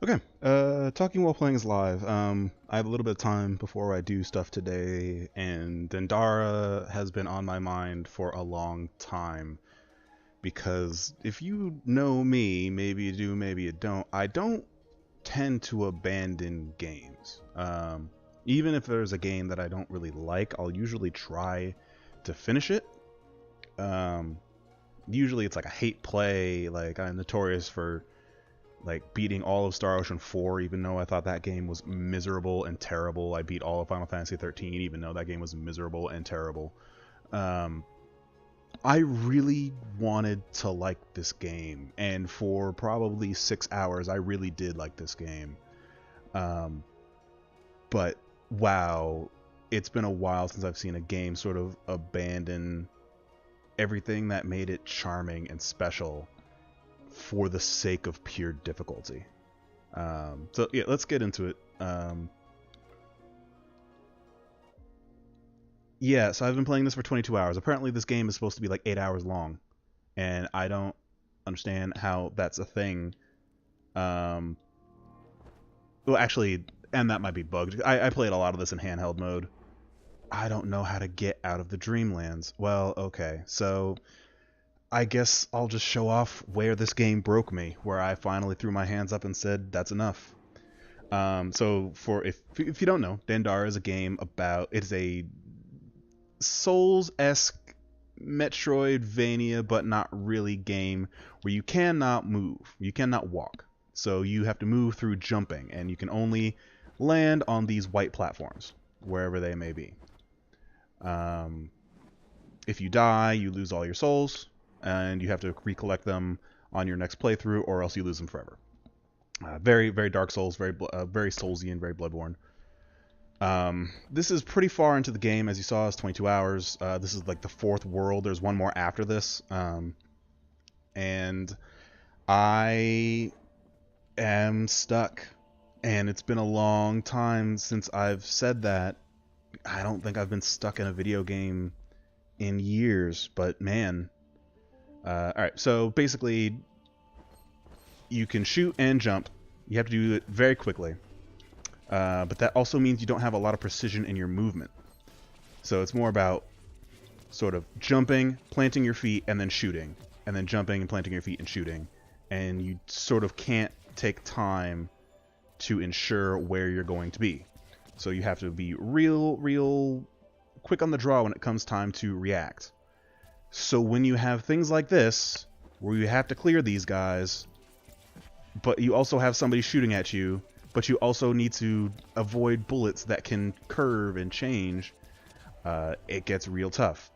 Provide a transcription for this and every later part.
Okay, talking while playing is live. I have a little bit of time before I do stuff today, and Dandara has been on my mind for a long time because if you know me, maybe you do, maybe you don't. I don't tend to abandon games. Even if there's a game that I don't really like, I'll usually try to finish it. Um, Usually it's like a hate play. Like I'm notorious for like beating all of Star Ocean 4, even though I thought that game was miserable and terrible. I beat all of Final Fantasy 13, even though that game was miserable and terrible. Um, I really wanted to like this game, and for probably 6 hours, I really did like this game. Um, but wow, it's been a while since I've seen a game sort of abandon everything that made it charming and special for the sake of pure difficulty. So yeah, let's get into it. Yeah, so I've been playing this for 22 hours. Apparently, this game is supposed to be like 8 hours long, and I don't understand how that's a thing. Um, well, actually, and that might be bugged. I played a lot of this in handheld mode. I don't know how to get out of the Dreamlands. Well, okay, so I guess I'll just show off where this game broke me, where I finally threw my hands up and said, that's enough. So for if you don't know, Dandara is a game about it's a Souls-esque Metroidvania, but not really game where you cannot move, you cannot walk. So you have to move through jumping, and you can only land on these white platforms wherever they may be. Um, if you die, you lose all your souls, and you have to recollect them on your next playthrough, or else you lose them forever. Very, very Dark Souls, very Soulsian, very Bloodborne. This is pretty far into the game, as you saw. It's 22 hours. This is like the fourth world. There's one more after this, and I am stuck. And it's been a long time since I've said that. I don't think I've been stuck in a video game in years, but man. All right, so basically, you can shoot and jump. You have to do it very quickly. But that also means you don't have a lot of precision in your movement. So it's more about sort of jumping, planting your feet, and then shooting. And then jumping and planting your feet and shooting. And you sort of can't take time to ensure where you're going to be. So you have to be real quick on the draw when it comes time to react. So when you have things like this, where you have to clear these guys, but you also have somebody shooting at you, but you also need to avoid bullets that can curve and change, it gets real tough.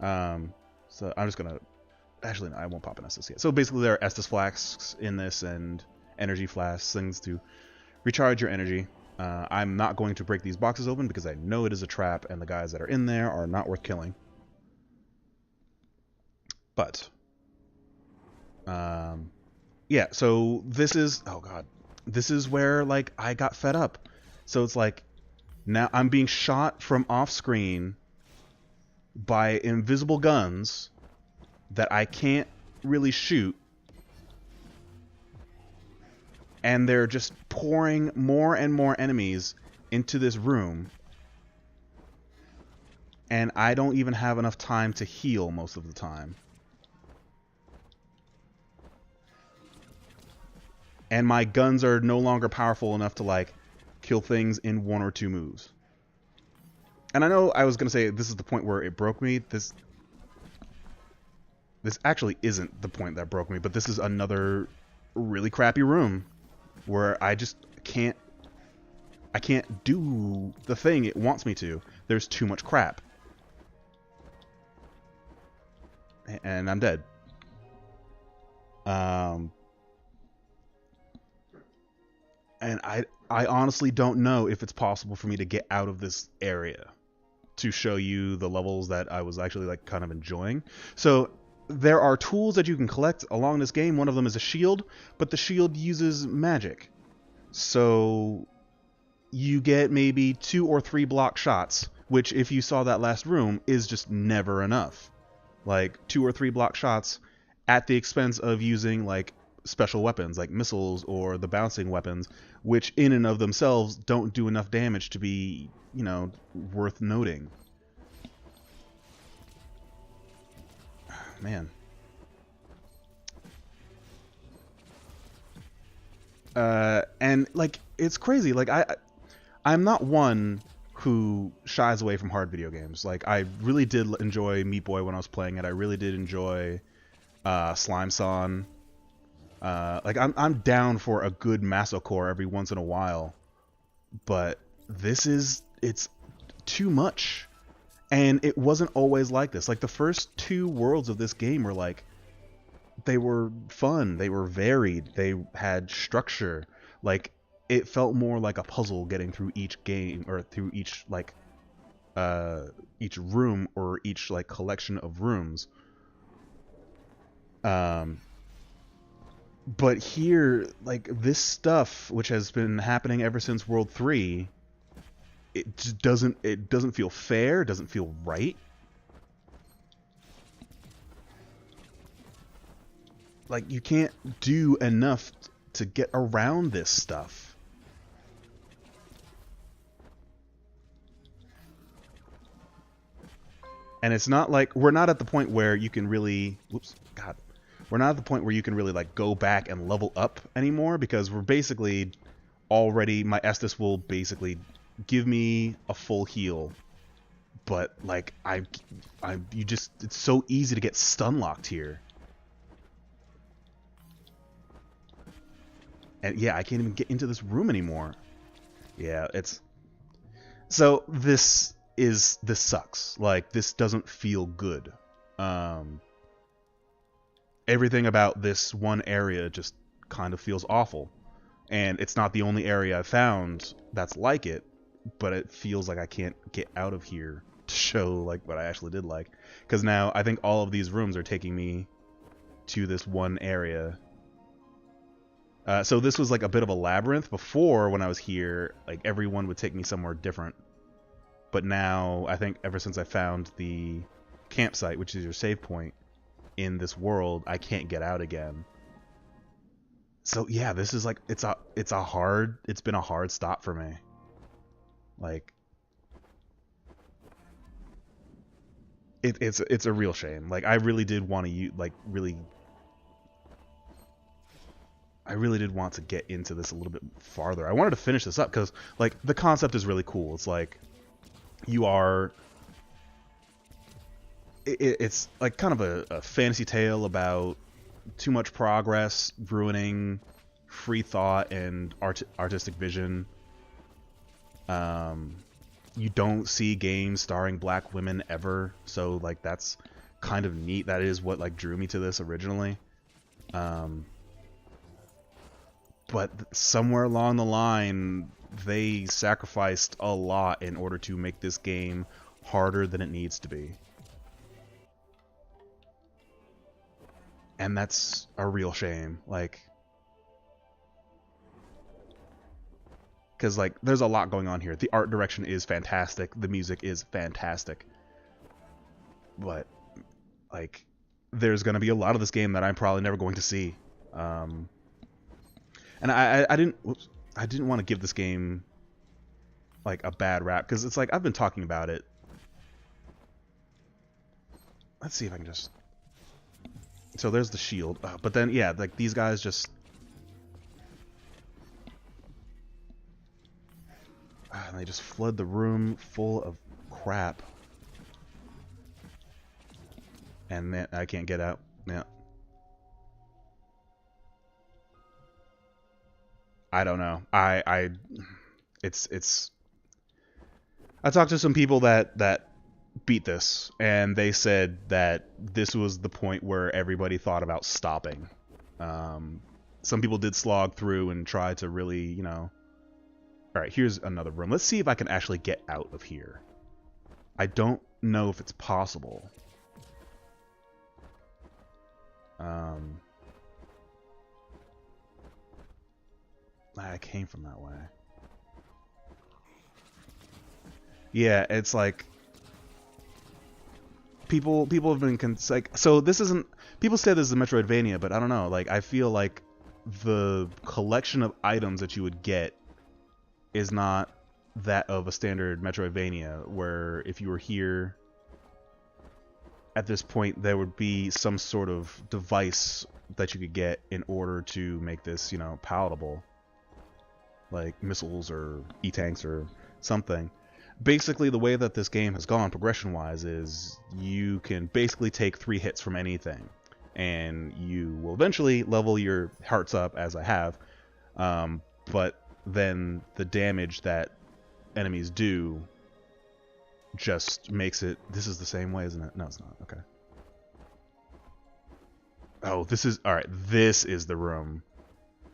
So I'm just gonna... Actually, no, I won't pop an Estus yet. So basically there are Estus flasks in this and energy flasks, things to recharge your energy. I'm not going to break these boxes open because I know it is a trap and the guys that are in there are not worth killing. But, yeah, so this is... Oh god. This is where, like, I got fed up. So it's like, now I'm being shot from off screen by invisible guns that I can't really shoot. And they're just pouring more and more enemies into this room. And I don't even have enough time to heal most of the time. And my guns are no longer powerful enough to, like, kill things in 1 or 2 moves. And I know I was going to say this is the point where it broke me. This actually isn't the point that broke me, but this is another really crappy room where I just can't... I can't do the thing it wants me to. There's too much crap. And I'm dead. And I honestly don't know if it's possible for me to get out of this area to show you the levels that I was actually like kind of enjoying. So there are tools that you can collect along this game. One of them is a shield, but the shield uses magic. So you get maybe 2 or 3 block shots, which if you saw that last room is just never enough. Like 2 or 3 block shots at the expense of using like special weapons like missiles or the bouncing weapons, which in and of themselves don't do enough damage to be, you know, worth noting. Man. And like it's crazy. Like I'm not one who shies away from hard video games. Like I really did enjoy Meat Boy when I was playing it. I really did enjoy Slime Son. Like I'm down for a good masocore every once in a while, but it's too much. And it wasn't always like this. Like the first 2 worlds of this game were like, they were fun, they were varied, they had structure. Like it felt more like a puzzle getting through each game, or through each like each room, or each like collection of rooms. But here, like this stuff, which has been happening ever since World 3, it just doesn't feel fair, it doesn't feel right. Like you can't do enough to get around this stuff. And it's not like we're not at the point where you can really, whoops, God. We're not at the point where you can really like go back and level up anymore, because we're basically already, my Estus will basically give me a full heal, but like it's so easy to get stun locked here. And yeah, I can't even get into this room anymore. Yeah, it's so this sucks. Like this doesn't feel good. Everything about this one area just kind of feels awful. And it's not the only area I've found that's like it, but it feels like I can't get out of here to show like what I actually did like. Because now I think all of these rooms are taking me to this one area. So this was like a bit of a labyrinth. Before, when I was here, like everyone would take me somewhere different. But now, I think ever since I found the campsite, which is your save point in this world, I can't get out again. So yeah, this is like it's been a hard stop for me. Like it's a real shame. Like I really did want to I really did want to get into this a little bit farther. I wanted to finish this up because like the concept is really cool. It's like you are it's like kind of a fantasy tale about too much progress ruining free thought and artistic vision. You don't see games starring black women ever, so like that's kind of neat. That is what like drew me to this originally. But somewhere along the line, they sacrificed a lot in order to make this game harder than it needs to be. And that's a real shame. Like, because like there's a lot going on here. The art direction is fantastic. The music is fantastic. But like there's going to be a lot of this game that I'm probably never going to see. And I didn't want to give this game like a bad rap, because it's like I've been talking about it. Let's see if I can just. So there's the shield, but then yeah, like these guys just. And they just flood the room full of crap. And then I can't get out. Yeah. I don't know. It's. I talked to some people that beat this, and they said that this was the point where everybody thought about stopping. Some people did slog through and try to really, you know. All right, here's another room. Let's see if I can actually get out of here. I don't know if it's possible. I came from that way. Yeah, it's like people have been like, so this isn't, people say this is a Metroidvania, but I don't know, like I feel like the collection of items that you would get is not that of a standard Metroidvania, where if you were here at this point, there would be some sort of device that you could get in order to make this, you know, palatable. Like missiles or E-tanks or something. Basically, the way that this game has gone progression-wise is you can basically take 3 hits from anything, and you will eventually level your hearts up, as I have, but then the damage that enemies do just makes it... This is the same way, isn't it? No, it's not. Okay. Oh, this is... Alright, this is the room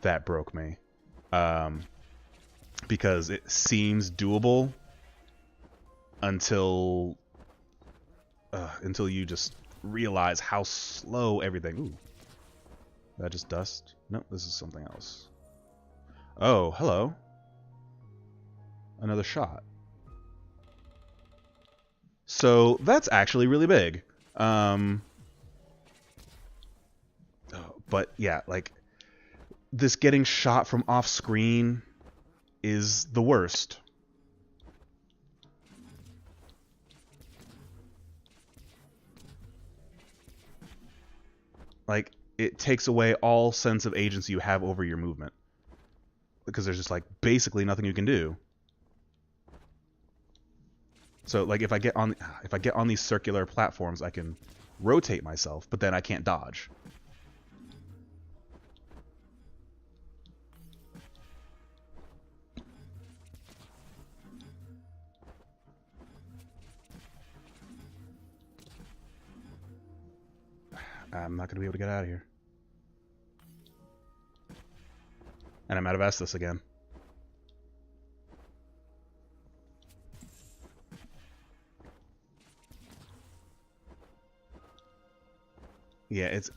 that broke me. Because it seems doable until you just realize how slow everything... Ooh. Is that just dust? No, this is something else. Oh, hello. Another shot. So that's actually really big. But yeah, like this getting shot from off screen is the worst. Like, it takes away all sense of agency you have over your movement. Because there's just, like, basically nothing you can do. So, like, if I get on these circular platforms, I can rotate myself, but then I can't dodge. I'm not going to be able to get out of here. And I'm out of Estus again. Yeah, it's...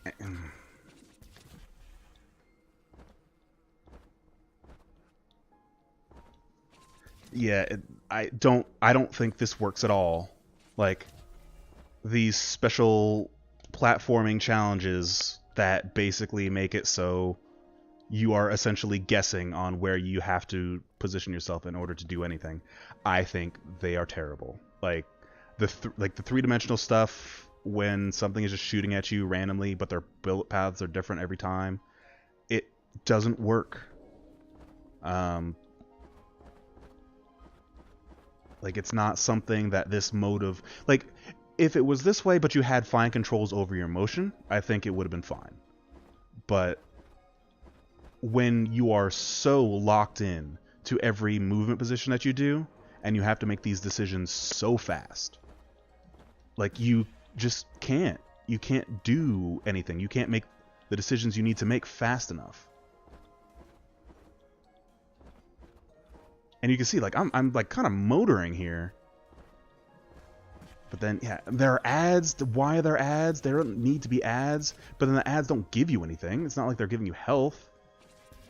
Yeah, I don't think this works at all. Like, these special platforming challenges that basically make it so you are essentially guessing on where you have to position yourself in order to do anything. I think they are terrible. Like the three-dimensional stuff when something is just shooting at you randomly, but their bullet paths are different every time. It doesn't work. Like, it's not something that this mode of... Like, if it was this way, but you had fine controls over your motion, I think it would have been fine. But when you are so locked in to every movement position that you do, and you have to make these decisions so fast, like, you just can't. You can't do anything. You can't make the decisions you need to make fast enough. And you can see, like, I'm like kind of motoring here. But then, yeah, there are ads. Why are there ads? There don't need to be ads. But then the ads don't give you anything. It's not like they're giving you health.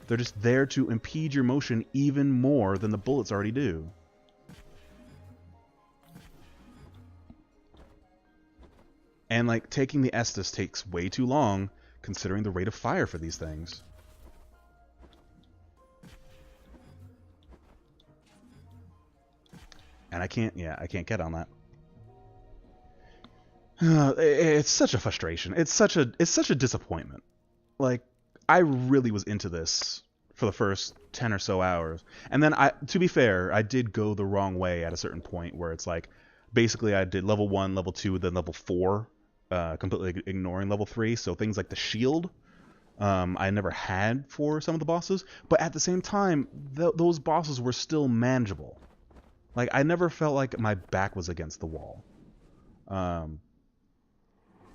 They're just there to impede your motion even more than the bullets already do. And, like, taking the Estus takes way too long, considering the rate of fire for these things. And I can't get on that. It's such a frustration. It's such a disappointment. Like, I really was into this for the first 10 or so hours. And then, to be fair, I did go the wrong way at a certain point where it's like, basically I did level 1, level 2, then level 4, completely ignoring level 3. So things like the shield, I never had for some of the bosses. But at the same time, those bosses were still manageable. Like, I never felt like my back was against the wall.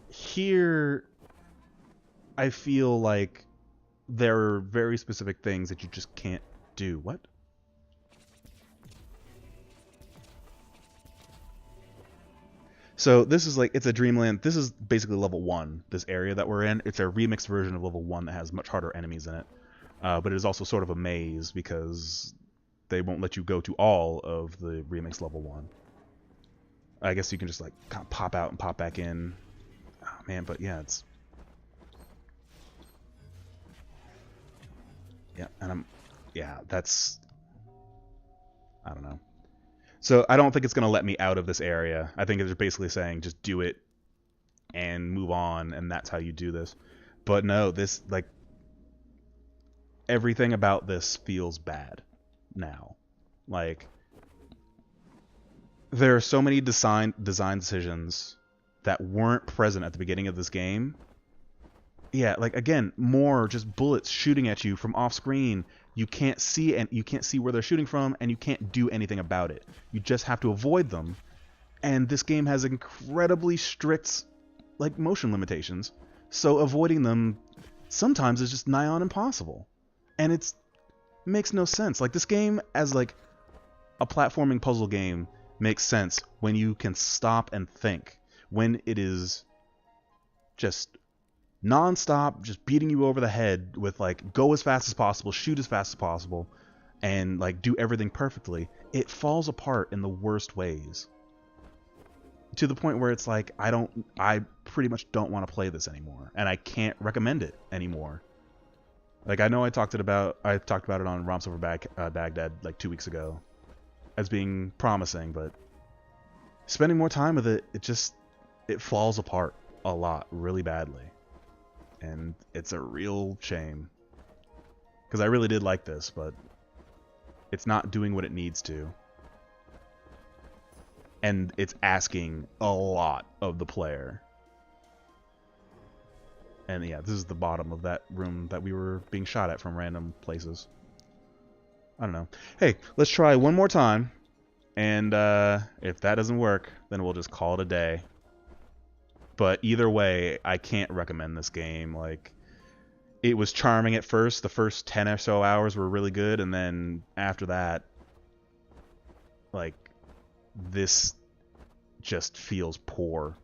Here, I feel like there are very specific things that you just can't do. What? So this is like, it's a Dreamland. This is basically level 1, this area that we're in. It's a remixed version of level 1 that has much harder enemies in it. But it is also sort of a maze because they won't let you go to all of the remix level 1. I guess you can just, like, kind of pop out and pop back in. Oh, man, but yeah, it's... Yeah, and that's, I don't know. So I don't think it's gonna let me out of this area. I think it's basically saying just do it and move on, and that's how you do this. But no, this, like, everything about this feels bad now. Like, there are so many design decisions that weren't present at the beginning of this game. Yeah, like, again, more just bullets shooting at you from off screen. You can't see, and you can't see where they're shooting from, and you can't do anything about it. You just have to avoid them. And this game has incredibly strict, like, motion limitations. So avoiding them sometimes is just nigh on impossible. And it makes no sense. Like, this game as, like, a platforming puzzle game makes sense when you can stop and think. When it is just non-stop, just beating you over the head with, like, go as fast as possible, shoot as fast as possible, and, like, do everything perfectly, it falls apart in the worst ways. To the point where it's like, I pretty much don't want to play this anymore, and I can't recommend it anymore. Like, I know I talked about it on Romps Over Baghdad like 2 weeks ago as being promising, but spending more time with it, it falls apart a lot, really badly. And it's a real shame. Because I really did like this, but it's not doing what it needs to. And it's asking a lot of the player. And yeah, this is the bottom of that room that we were being shot at from random places. I don't know. Hey, let's try one more time. And if that doesn't work, then we'll just call it a day. But either way, I can't recommend this game. Like, it was charming at first. The first 10 or so hours were really good. And then after that, like, this just feels poor.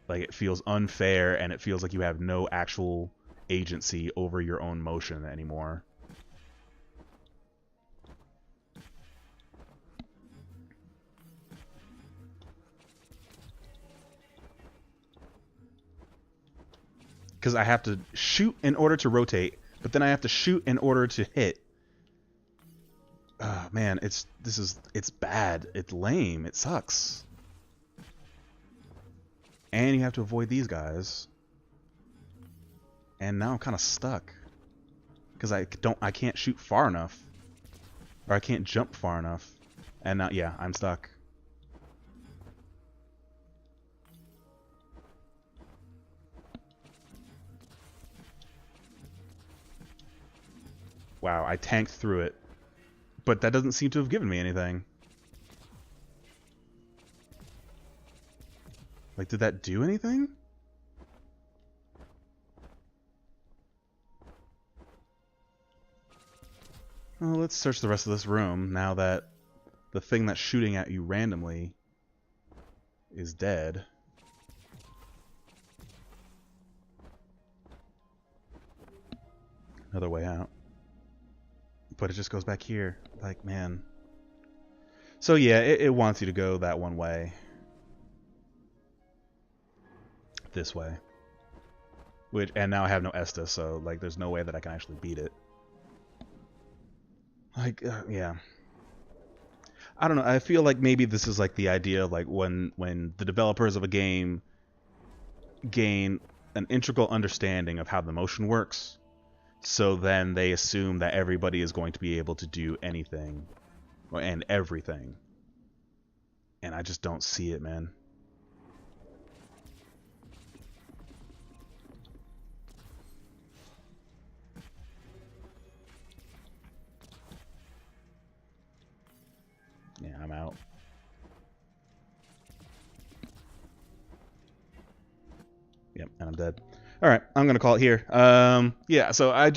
Like, it feels unfair, and it feels like you have no actual agency over your own motion anymore. Because I have to shoot in order to rotate, but then I have to shoot in order to hit. Oh, man, it's bad. It's lame. It sucks. And you have to avoid these guys. And now I'm kind of stuck. Because I can't shoot far enough. Or I can't jump far enough. And now, yeah, I'm stuck. Wow, I tanked through it. But that doesn't seem to have given me anything. Like, did that do anything? Well, let's search the rest of this room now that the thing that's shooting at you randomly is dead. Another way out. But it just goes back here. Like, man. So yeah, it wants you to go that one way. This way. And now I have no Estus, so, like, there's no way that I can actually beat it. Like, yeah. I don't know. I feel like maybe this is like the idea of, like, when the developers of a game gain an integral understanding of how the motion works, so then they assume that everybody is going to be able to do anything and everything. And I just don't see it, man. Yeah, I'm out. Yep, and I'm dead. Alright, I'm gonna call it here. Yeah, so I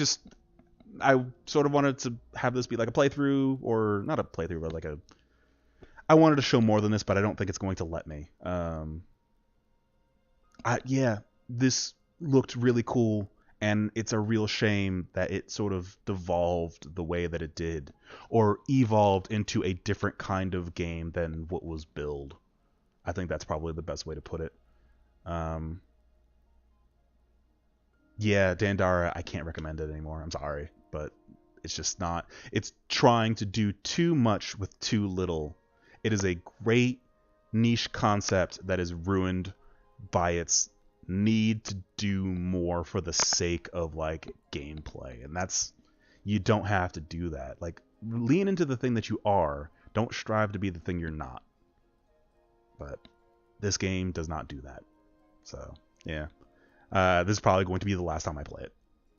sort of wanted to have this be like a playthrough, or not a playthrough, but like I wanted to show more than this, but I don't think it's going to let me. Yeah, this looked really cool, and it's a real shame that it sort of devolved the way that it did, or evolved into a different kind of game than what was billed. I think that's probably the best way to put it. Yeah, Dandara, I can't recommend it anymore. I'm sorry, but it's just not. It's trying to do too much with too little. It is a great niche concept that is ruined by its need to do more for the sake of like gameplay. And that's, you don't have to do that. Like, lean into the thing that you are. Don't strive to be the thing you're not. But this game does not do that. So, yeah. This is probably going to be the last time I play it.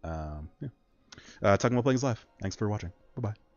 Yeah. Talking about playing is life. Thanks for watching. Bye bye.